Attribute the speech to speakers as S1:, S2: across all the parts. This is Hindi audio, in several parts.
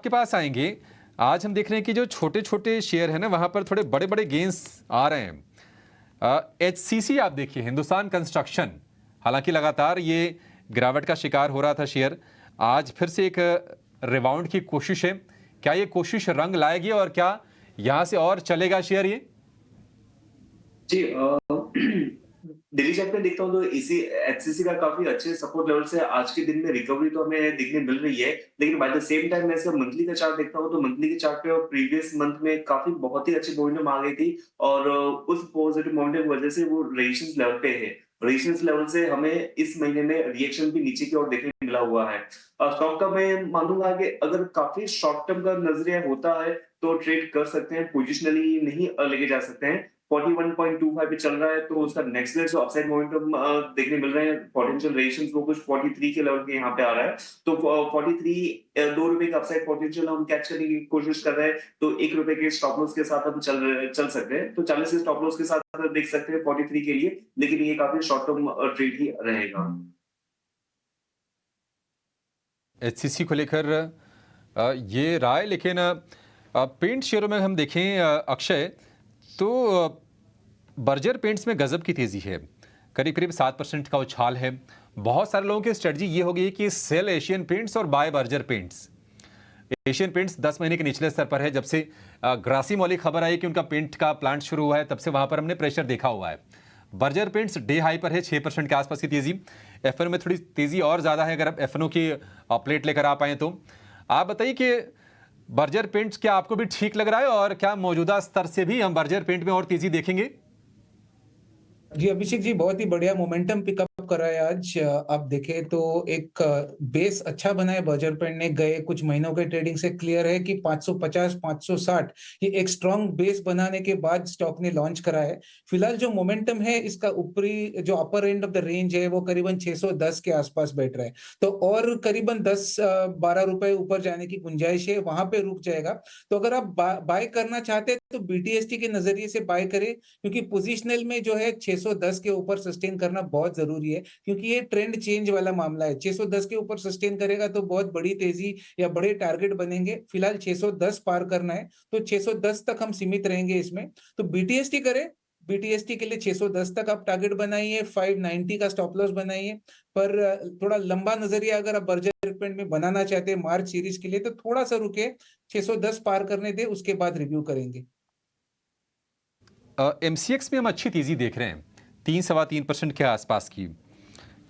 S1: के पास आएंगे। आज हम देख रहे हैं कि जो छोटे छोटे शेयर है ना, वहां पर थोड़े बड़े बड़े गेंस आ रहे हैं। एचसीसी आप देखिए, हिंदुस्तान कंस्ट्रक्शन, हालांकि लगातार ये गिरावट का शिकार हो रहा था शेयर, आज फिर से एक रिबाउंड की कोशिश है। क्या ये कोशिश रंग लाएगी और क्या यहां से और चलेगा शेयर ये?
S2: जी दिल्ली चैट में देखता हूँ तो इसी एचसीसी का काफी अच्छे सपोर्ट लेवल से आज के दिन में रिकवरी तो हमें देखने मिल रही है। लेकिन बाय द सेम टाइम मैं इसका मंथली का चार्ट देखता हूँ तो मंथली के चार्ट पे और प्रीवियस मंथ में काफी बहुत ही अच्छी मोमेंटम आ गई थी और उस पॉजिटिव मोमेंटम की वजह से वो रेजिस्टेंस लेवल पे है। रेजिस्टेंस लेवल से हमें इस महीने में रिएक्शन भी नीचे की ओर देखने को मिला हुआ है। स्टॉक का मैं मानूंगा कि अगर काफी शॉर्ट टर्म का नजरिया होता है तो ट्रेड कर सकते हैं, पोजिशनली नहीं लेके जा सकते हैं। 41.25 पे चल रहा है तो उसका नेक्स्ट लेवल जो अपसाइड मोमेंटम देखने मिल रहे हैं, पोटेंशियल रेजिस्टेंस वो कुछ 43 के लेवल पे यहाँ पे आ रहा है। तो 43 ₹2 का अपसाइड पोटेंशियल हम कैच करने की कोशिश कर रहे हैं, तो ₹1 के स्टॉप लॉस के साथ हम चल सकते हैं। तो 40 के स्टॉप लॉस के साथ देख सकते हैं 43 के लिए, लेकिन ये काफी शॉर्ट टर्म ट्रेड ही रहेगा।
S1: एचसीसी को लेकर ये राय, लेकिन पेंट शेयरों में हम देखें अक्षय, तो बर्जर पेंट्स में गजब की तेजी है, करीब करीब 7% का उछाल है। बहुत सारे लोगों की स्ट्रेटजी ये हो गई कि सेल एशियन पेंट्स और buy Berger Paints. Asian Paints 10 महीने के निचले स्तर पर है। जब से ग्रासिम वाली खबर आई कि उनका पेंट का प्लांट शुरू हुआ है, तब से वहां पर हमने प्रेशर देखा हुआ है। बर्जर पेंट्स डे हाई पर है, 6% के आसपास की तेजी। एफएनओ में थोड़ी तेजी और ज्यादा है, अगर आप एफएनओ की प्लेट लेकर आ पाए तो। आप बताइए कि बर्जर पेंट्स क्या आपको भी ठीक लग रहा है, और क्या मौजूदा स्तर से भी हम बर्जर पेंट में और तेजी देखेंगे?
S3: जी अभिषेक जी, बहुत ही बढ़िया मोमेंटम पिकअप करा है आज। आप देखें तो एक बेस अच्छा बना है बर्जर पेंट ने। गए कुछ महीनों के ट्रेडिंग से क्लियर है कि 550 560 ये एक स्ट्रॉन्ग बेस बनाने के बाद स्टॉक ने लॉन्च करा है। फिलहाल जो मोमेंटम है इसका ऊपरी जो अपर एंड ऑफ द रेंज है वो करीबन 610 के आसपास बैठ रहा है, तो और करीबन 10-12 रुपए ऊपर जाने की गुंजाइश है, वहां पे रुक जाएगा। तो अगर आप बाय करना चाहते हैं तो बीटीएसटी के नजरिए से बाय करें, क्योंकि पोजिशनल में जो है 610 के ऊपर सस्टेन करना बहुत जरूरी है, क्योंकि ये ट्रेंड चेंज वाला मामला है। 610 के ऊपर सस्टेन करेगा तो बहुत बड़ी तेजी या बड़े टारगेट बनेंगे। फिलहाल 610 पार करना है तो 610 तक हम सीमित रहेंगे इसमें। तो बीटीएसटी करें, बीटीएसटी के लिए 610 तक आप टारगेट बनाइए, 590 का स्टॉप लॉस बनाइए। पर थोड़ा लंबा नजरिया अगर आप बर्जर पेंट में बनाना चाहते हैं मार्च सीरीज के लिए तो थोड़ा सा रुके, 610 पार करने दे, उसके बाद रिव्यू करेंगे।
S1: एमसीएक्स में हम अच्छी तेजी देख रहे हैं, 3-3.25% के आसपास की।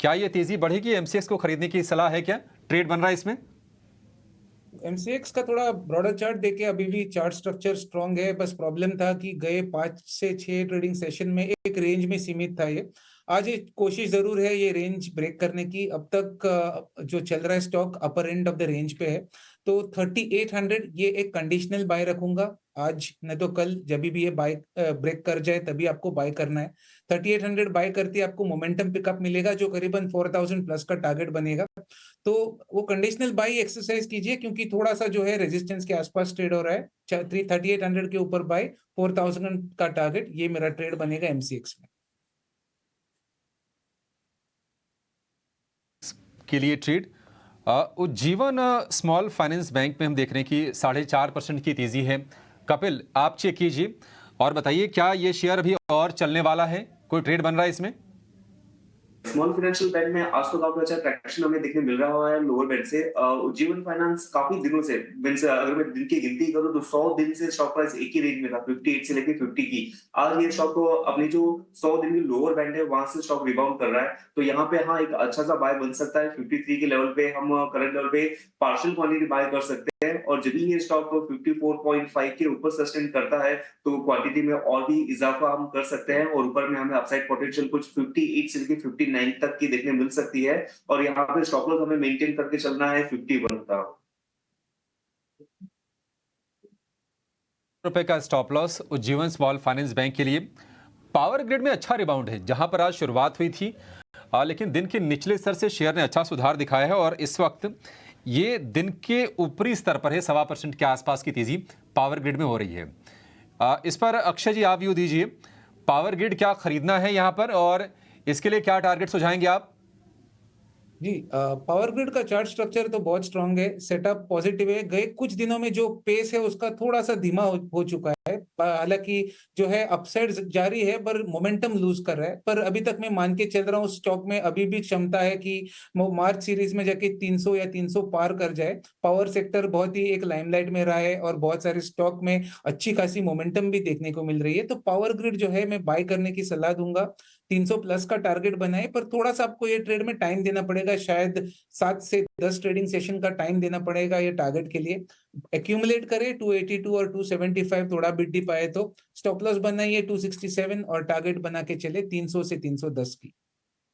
S1: क्या ये तेजी बढ़ेगी? एमसीएक्स को खरीदने की सलाह है क्या? ट्रेड बन रहा है इसमें?
S3: एमसीएक्स का थोड़ा ब्रॉडर चार्ट देखे, अभी भी चार्ट स्ट्रक्चर स्ट्रांग है। बस प्रॉब्लम था कि गए 5 से 6 ट्रेडिंग सेशन में एक रेंज में सीमित था ये। आज ये कोशिश जरूर है ये रेंज ब्रेक करने की। अब तक जो चल रहा है stock upper end of the range पे है, तो 3800 ये एक कंडीशनल बाय रखूंगा आज, नहीं तो कल जब भी ये बाय ब्रेक कर जाए तभी आपको बाय करना है। 3800 बाय करते आपको मोमेंटम पिकअप मिलेगा जो करीबन 4000 प्लस का टारगेट बनेगा। तो वो कंडीशनल बाई एक्सरसाइज कीजिए, क्योंकि थोड़ा सा जो है रेजिस्टेंस के आसपास ट्रेड हो रहा है। 3800 के ऊपर बाय, 4000 का टारगेट, ये मेरा ट्रेड बनेगा एमसीएक्स में।
S1: के लिए trade Ujjivan small finance bank में हम देख रहे हैं कि 4.5% की तेजी है। कपिल, आप चेक कीजिए और बताइए, क्या ये शेयर अभी और चलने वाला है? कोई ट्रेड बन रहा है इसमें?
S2: स्मॉल फाइनेंशियल बैंक में आज तो काफी अच्छा ट्रैक्शन हमें देखने मिल रहा है लोअर बैंड से। उज्जीवन फाइनेंस काफी दिनों से, मींस अगर मैं दिन की गिनती करूं तो 100 दिन से स्टॉक प्राइस एक ही रेंज में था, 58 से लेके 50 की। आज ये स्टॉक को अपनी जो 100 दिन की लोअर बैंड है वहां से स्टॉक रिबाउंड कर रहा है, तो यहाँ पे हाँ एक अच्छा सा बाय बन सकता है। 53 के लेवल पे हम करंट लेवल पे पार्शियल क्वांटिटी बाय कर सकते हैं, और जब भी ये स्टॉक 54.5 के ऊपर सस्टेन करता है तो क्वांटिटी में और भी इजाफा हम कर सकते हैं, और ऊपर में हमें अपसाइड पोटेंशियल कुछ 58 से लेके 59 तक की देखने मिल सकती है। और यहाँ पे स्टॉप लॉस हमें मेंटेन करके चलना है 51 का।
S1: रुपए का stop loss Ujjivan small finance bank के लिए। पावर ग्रिड में अच्छा रिबाउंड है, जहां पर आज शुरुआत हुई थी, लेकिन दिन के निचले स्तर से शेयर ने अच्छा सुधार दिखाया है और इस वक्त ये दिन के ऊपरी स्तर पर है। 1.25% के आसपास की तेजी पावर ग्रिड में हो रही है। इस पर अक्षय जी आप व्यू दीजिए, पावर ग्रिड क्या खरीदना है यहां पर, और इसके लिए क्या टारगेट सुझाएंगे आप?
S3: जी पावर ग्रिड का चार्ट स्ट्रक्चर तो बहुत स्ट्रांग है, सेटअप पॉजिटिव है। गए कुछ दिनों में जो पेस है उसका थोड़ा-सा धीमा हो चुका है। हालाँकि जो है अपसाइड जारी है पर मोमेंटम लूज़ कर रहा है। पर अभी तक मैं मान के चल रहा हूँ स्टॉक में अभी भी क्षमता है कि वो मार्च सीरीज़ में जाके 300 या 300 पार कर जाए। पावर सेक्टर बहुत ही एक लाइमलाइट में रहा है और बहुत सारे स्टॉक में अच्छी खासी मोमेंटम भी देखने को मिल रही है। तो पावर ग्रिड जो है मैं बाय करने की सलाह दूँगा। 300 प्लस का टारगेट बनाएँ, पर थोड़ा-सा आपको ये ट्रेड में टाइम देना पड़ेगा, शायद 7 से 10 ट्रेडिंग सेशन का टाइम देना पड़ेगा ये टारगेट के लिए। एक्यूमुलेट करें 282 और 275 थोड़ा बिट डिप आए तो, स्टॉप लॉस बनाइए 267 और टारगेट बना के चले 300 से 310 की।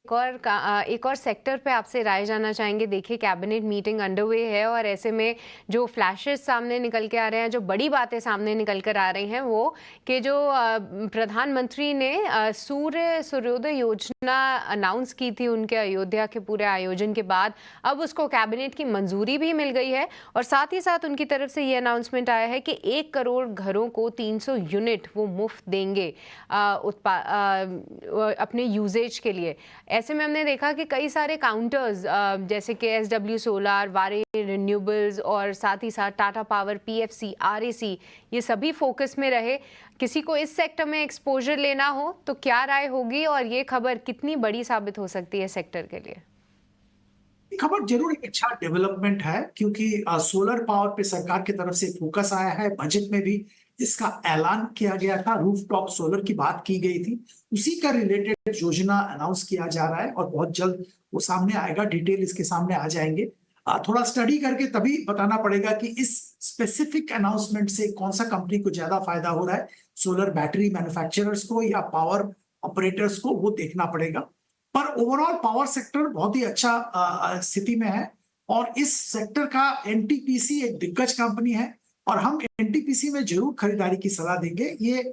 S4: एक और सेक्टर पे आपसे राय जानना चाहेंगे। देखिए कैबिनेट मीटिंग अंडरवे है और ऐसे में जो फ्लैशेस सामने निकल के आ रहे हैं, जो बड़ी बातें सामने निकल कर आ रही हैं वो कि जो प्रधानमंत्री ने सूर्योदय योजना अनाउंस की थी उनके अयोध्या के पूरे आयोजन के बाद, अब उसको कैबिनेट की मंजूरी भी मिल गई है और साथ ही साथ उनकी तरफ से ये अनाउंसमेंट आया है कि 1 करोड़ घरों को 300 यूनिट वो मुफ्त देंगे अपने यूजेज के लिए। ऐसे में हमने देखा कि कई सारे काउंटर्स जैसे कि एसडब्ल्यू सोलार, वारे रिन्यूएबल्स और साथ ही साथ टाटा पावर, पीएफसी, आरएसी, ये सभी फोकस में रहे। किसी को इस सेक्टर में एक्सपोजर लेना हो तो क्या राय होगी और ये खबर कितनी बड़ी साबित हो सकती है सेक्टर के लिए?
S5: खबर जरूर एक अच्छा डेवलपमेंट है क्योंकि सोलर पावर पे सरकार की तरफ से फोकस आया है। बजट में भी इसका ऐलान किया गया था, रूफटॉप सोलर की बात की गई थी, उसी का रिलेटेड योजना अनाउंस किया जा रहा है और बहुत जल्द वो सामने आएगा। डिटेल इसके सामने आ जाएंगे। थोड़ा स्टडी करके तभी बताना पड़ेगा कि इस स्पेसिफिक अनाउंसमेंट से कौन सा कंपनी को ज्यादा फायदा हो रहा है, सोलर बैटरी मैन्युफैक्चरर्स को या पावर ऑपरेटर्स को, वो देखना पड़ेगा। पर ओवरऑल पावर सेक्टर बहुत ही अच्छा स्थिति में है और इस सेक्टर का एनटीपीसी एक दिग्गज कंपनी है और हम एनटीपीसी में जरूर खरीदारी की सलाह देंगे। ये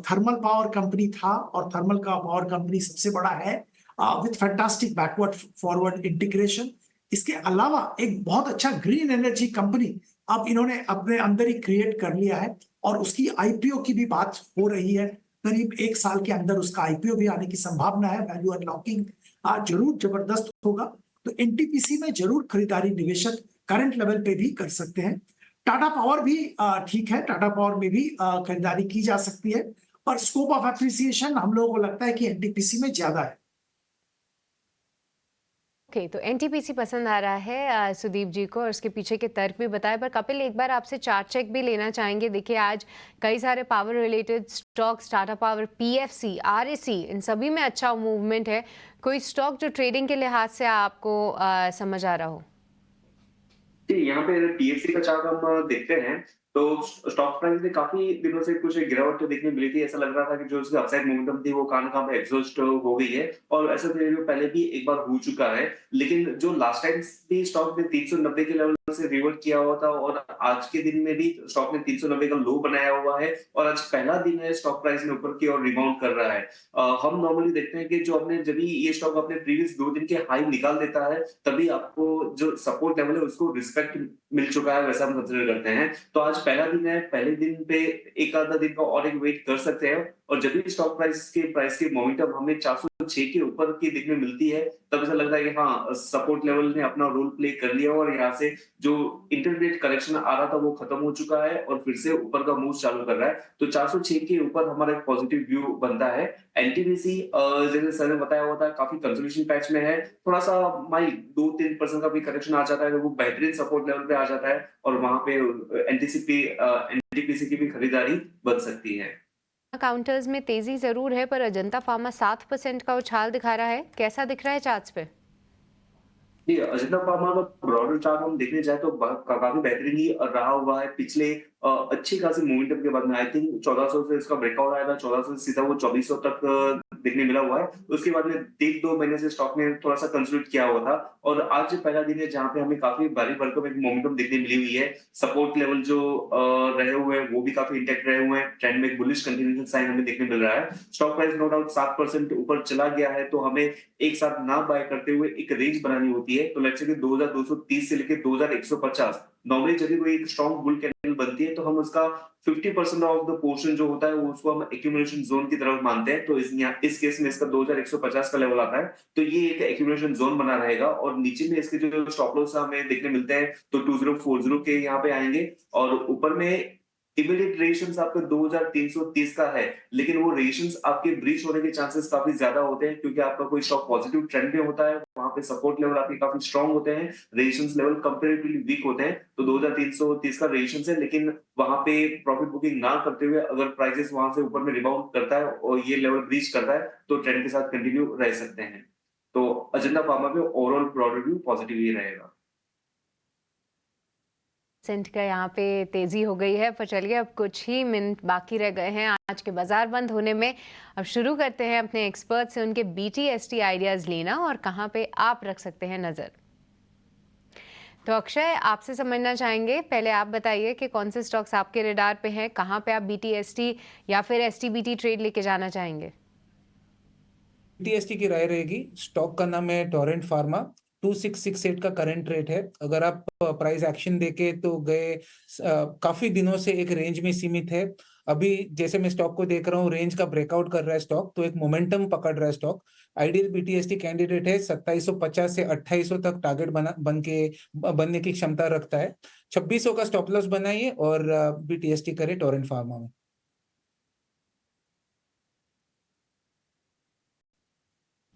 S5: थर्मल पावर कंपनी था और थर्मल का पावर कंपनी सबसे बड़ा है with fantastic backward forward integration. इसके अलावा एक बहुत अच्छा ग्रीन एनर्जी कंपनी अब इन्होंने अपने अंदर ही क्रिएट कर लिया है और उसकी आईपीओ की भी बात हो रही है। करीब 1 साल के अंदर उसका आईपीओ भी आने की संभावना है। वैल्यू अनलॉकिंग जरूर जबरदस्त होगा। तो एनटीपीसी में जरूर खरीदारी निवेशक करंट लेवल पे भी कर सकते हैं। टाटा पावर भी ठीक है, टाटा पावर में भी खरीदारी की जा सकती है और स्कोप ऑफ एप्रिसिएशन हम लोगों को लगता है कि एनटीपीसी में ज्यादा है।
S4: ओके, तो एनटीपीसी पसंद आ रहा है सुदीप जी को और उसके पीछे के तर्क भी बताए। पर कपिल, एक बार आपसे चार्ट चेक भी लेना चाहेंगे। देखिए आज कई सारे power related stocks, Tata power, PFC, RAC, इन सभी में अच्छा मूवमेंट है। कोई स्टॉक जो ट्रेडिंग के लिहाज से आपको समझ आ रहा हो?
S2: जी, यहाँ पे पीएफसी का चार्ट हम देखते हैं, तो स्टॉक प्राइस में काफ़ी दिनों से कुछ गिरावट तो देखने मिली थी। ऐसा लग रहा था कि जो उसकी अपसाइड मोमेंटम थी, वो कहाँ न कहाँ पे एग्ज़ॉस्ट हो गई है और ऐसा सिनेरियो पहले भी एक बार हो चुका है। लेकिन जो लास्ट टाइम भी स्टॉक ने 390 के लेवल से रिवर्ट किया हुआ था और आज के दिन में भी स्टॉक ने 390 का लो बनाया हुआ है और आज पहला दिन है स्टॉक प्राइस में ऊपर की ओर रिबाउंड कर रहा है। हम नॉर्मली देखते हैं कि जो अपने जब भी ये स्टॉक अपने प्रीवियस 2 दिन के हाई निकाल देता है, तभी आपको जो सपोर्ट लेवल है उसको रिस्पेक्ट मिल चुका है, वैसा हम कंसीडर करते हैं। तो आज पहला दिन है, पहले दिन पे एक आधा दिन का और एक वेट कर सकते हैं और जब भी स्टॉक प्राइस के मोमेंटम हमें 406 के ऊपर की दिखने मिलती है, तब ऐसा लगता है कि हाँ, सपोर्ट लेवल ने अपना रोल प्ले कर लिया और यहाँ से जो इंटरमीडिएट करेक्शन आ रहा था वो खत्म हो चुका है और फिर से ऊपर का मूव चालू कर रहा है। तो 406 के ऊपर हमारा एक पॉजिटिव व्यू बनता है। एनटीपीसी जैसे सर ने बताया हुआ था, काफी कंसोलिडेशन पैच में है। थोड़ा-सा माइल्ड 2-3% का भी करेक्शन आ जाता है, तो वो बेहतरीन सपोर्ट लेवल पे आ जाता है और वहाँ पे एनटीपीसी की भी खरीदारी बन सकती है।
S4: काउंटर्स में तेजी जरूर है पर अजंता फार्मा 7% का उछाल दिखा रहा है। कैसा दिख रहा है चार्ट्स पे?
S2: जी, अजंता फार्मा का ब्रॉडर चार्ट हम देखने जाए तो काफी बेहतरीन ही रहा हुआ है पिछले अच्छी खासी मोमेंटम के बाद में। आई थिंक 1400 से इसका ब्रेकआउट आया था, 1400 से सीधा वो 2400 तक देखने मिला हुआ है। उसके बाद में 1-2 महीने से स्टॉक ने थोड़ा सा कंसोलिडेट किया हुआ था और आज पहला दिन है जहाँ पे हमें काफी भारी भरकम एक मोमेंटम देखने मिली हुई है। सपोर्ट लेवल जो रहे हुए हैं वो भी काफी इंटैक्ट रहे हुए हैं। ट्रेंड में एक बुलिश कंटिन्यूएशन साइन हमें देखने मिल रहा है। स्टॉक प्राइस नो डाउट 7% ऊपर चला गया है, तो हमें एक साथ ना बाय करते हुए एक रेंज बनानी होती है। तो लेट्स से कि 2230 से लेके 2150 नॉर्मली जब भी कोई एक स्ट्रॉन्ग बुल कैंडल कैपिटल बनती है तो हम उसका 50% ऑफ द पोर्शन जो होता है वो उसको हम एक्यूमुलेशन जोन की तरफ मानते हैं। तो इस केस में इसका 2150 का लेवल आता है। तो ये एक एक्यूमुलेशन जोन बना रहेगा और नीचे में इसके जो स्टॉप लॉस हमें देखने मिलते हैं तो 2040 के यहाँ पे आएंगे और ऊपर में इमीडिएट रेशंस आपका 2330 का है, लेकिन वो रेशंस आपके ब्रीच होने के चांसेस काफी ज्यादा होते हैं क्योंकि आपका कोई स्टॉक पॉजिटिव ट्रेंड में होता है, वहां पे सपोर्ट लेवल आपके काफी स्ट्रांग होते हैं, रेशंस लेवल कंपैरेटिवली वीक होते हैं। तो 2330 का रेशंस है, लेकिन वहां पे प्रॉफिट बुकिंग ना करते हुए अगर प्राइसेस वहां से ऊपर में रिबाउंड करता है और ये लेवल ब्रीच करता है तो ट्रेंड के साथ कंटिन्यू रह सकते हैं। तो अजंता फार्मा पे ओवरऑल ब्रॉड रिव्यू पॉजिटिव ही रहेगा।
S4: सेंट का यहाँ पे तेजी हो गई है, पर चलिए अब कुछ ही मिनट बाकी रह गए हैं आज के बाजार बंद होने में। अब शुरू करते हैं अपने एक्सपर्ट से उनके BTST आइडियाज लेना और कहाँ पे आप रख सकते हैं नजर। तो अक्षय, आपसे समझना चाहेंगे, पहले आप बताइए कि कौन से स्टॉक्स आपके रडार पे हैं, कहाँ पे आप BTST या फिर STBT ट्रेड लेके जाना चाहेंगे।
S3: BTST की राय रहेगी, स्टॉक का नाम है टोरेंट फार्मा, 2668 का करंट रेट है। अगर आप प्राइस एक्शन देखे तो गए काफी दिनों से एक रेंज में सीमित है। अभी जैसे मैं स्टॉक को देख रहा हूँ, रेंज का ब्रेकआउट कर रहा है स्टॉक, तो एक मोमेंटम पकड़ रहा है स्टॉक। आइडियल BTST कैंडिडेट है, 2750 से 2800 तक टारगेट बनने की क्षमता रखता है। 2600 का स्टॉप लॉस बनाइए और BTST करे टोरेंट फार्मा में।